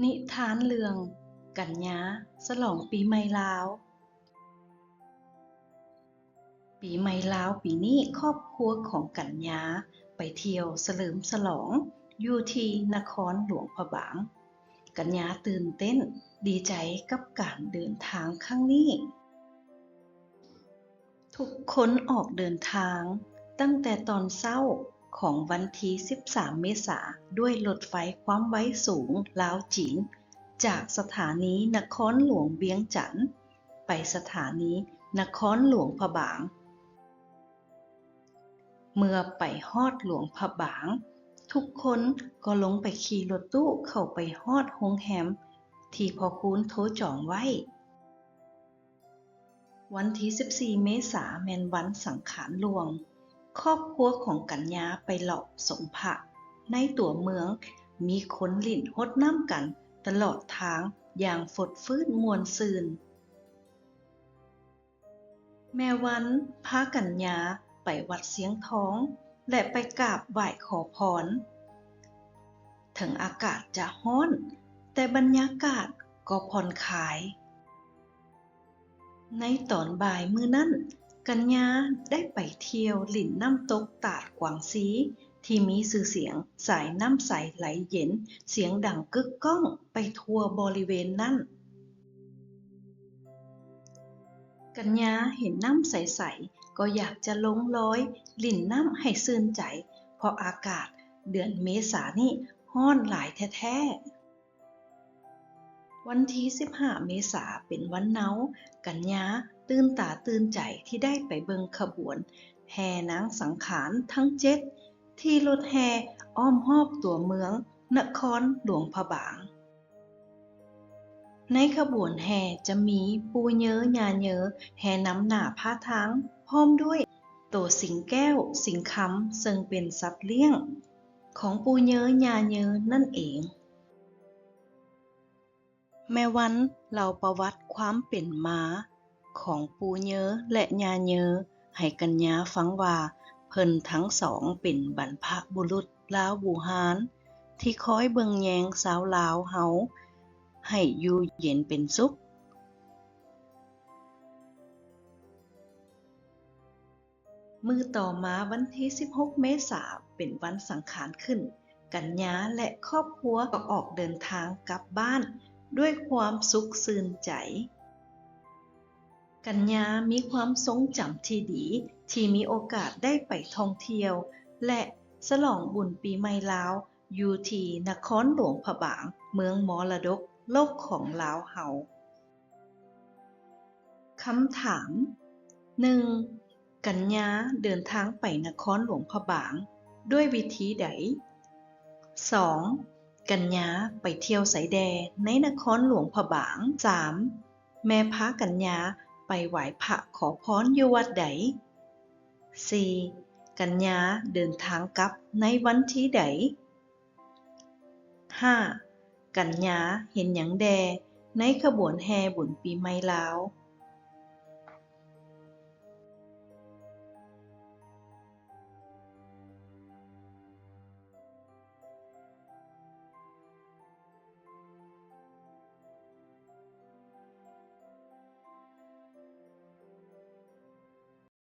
นิทานเรื่องกันยาฉลองปีใหม่ลาวปีใหม่ลาวปีนี้ครอบครัวของกันยาไปเที่ยวเฉลิมฉลองอยู่ที่นครหลวงพะบางกันยาตื่นเต้นดีใจกับการเดินทางครั้งนี้ทุกคนออกเดินทางตั้งแต่ตอนเช้าของวันที่13เมษายนด้วยรถไฟความไว้สูงลาวจีนจากสถานีนครหลวงเวียงจันทน์ไปสถานีนครหลวงพะบางเมื่อไปฮอดหลวงพะบางทุกคนก็ลงไปขี่รถตู้เข้าไปฮอดโรงแรมที่พ่อคูณโทรจองไว้วันที่14เมษายนแม่นวันสังขารหลวงครอบครัวของกันยาไปเลาะสงพระในตัวเมืองมีคนลิ้นฮดน้ำกันตลอดทางอย่างฟดฟื้นม่วนซื่นแม่วันพากันยาไปวัดเสียงทองและไปกราบไหว้ขอพรถึงอากาศจะร้อนแต่บรรยากาศก็ผ่อนคลายในตอนบ่ายมื้อนั้นกันยาได้ไปเที่ยวลิ่นน้ำตกตาดกวางซีที่มีชื่อเสียงสายน้ำใสไหลเย็นเสียงดังกึกก้องไปทั่วบริเวณนั้นกันยาเห็นน้ำใสๆก็อยากจะลงลอยลิ่นน้ำให้ชื่นใจเพราะอากาศเดือนเมษานี่ร้อนหลายแท้ๆวันที่15เมษาเป็นวันเนากันยาตื่นตาตื่นใจที่ได้ไปเบิ่งขบวนแห่นางสังขารทั้ง7ที่รถแห่อ้อมรอบตัวเมืองนครหลวงพะบางในขบวนแห่จะมีปูเย้อยาเย้อแห่นำหน้าพาทางพร้อมด้วยโตสิงแก้วสิงคำซึ่งเป็นสัตว์เลี้ยงของปูเย้อยาเย้อนั่นเองแม่วันเล่าประวัติความเป็นมาของปูเย้อและยาเย้อให้กันยาฟังว่าเพิ่นทั้งสองเป็นบรรพบุรุษลาวบูฮานที่คอยเบิ่งแยงสาวลาวเฮาให้อยู่เย็นเป็นสุขมื้อต่อมาวันที่16เมษายนเป็นวันสังขารขึ้นกันยาและครอบครัวก็ออกเดินทางกลับบ้านด้วยความสุขชื่นใจกันยามีความทรงจำที่ดีที่มีโอกาสได้ไปท่องเที่ยวและฉลองบุญปีใหม่ลาวอยู่ที่นครหลวงพะบางเมืองมรดกโลกของลาวเฮาคำถาม 1. กันยาเดินทางไปนครหลวงพะบางด้วยวิธีใด 2. กันยาไปเที่ยวไสแดในนครหลวงพะบาง 3. แม่พากันยาไปไหว้พระขอพรอยู่วัดใด 4. กันยาเดินทางกลับในวันที่ใด 5. กันยาเห็นหยังแดในขบวนแห่บุญปีใหม่ลาว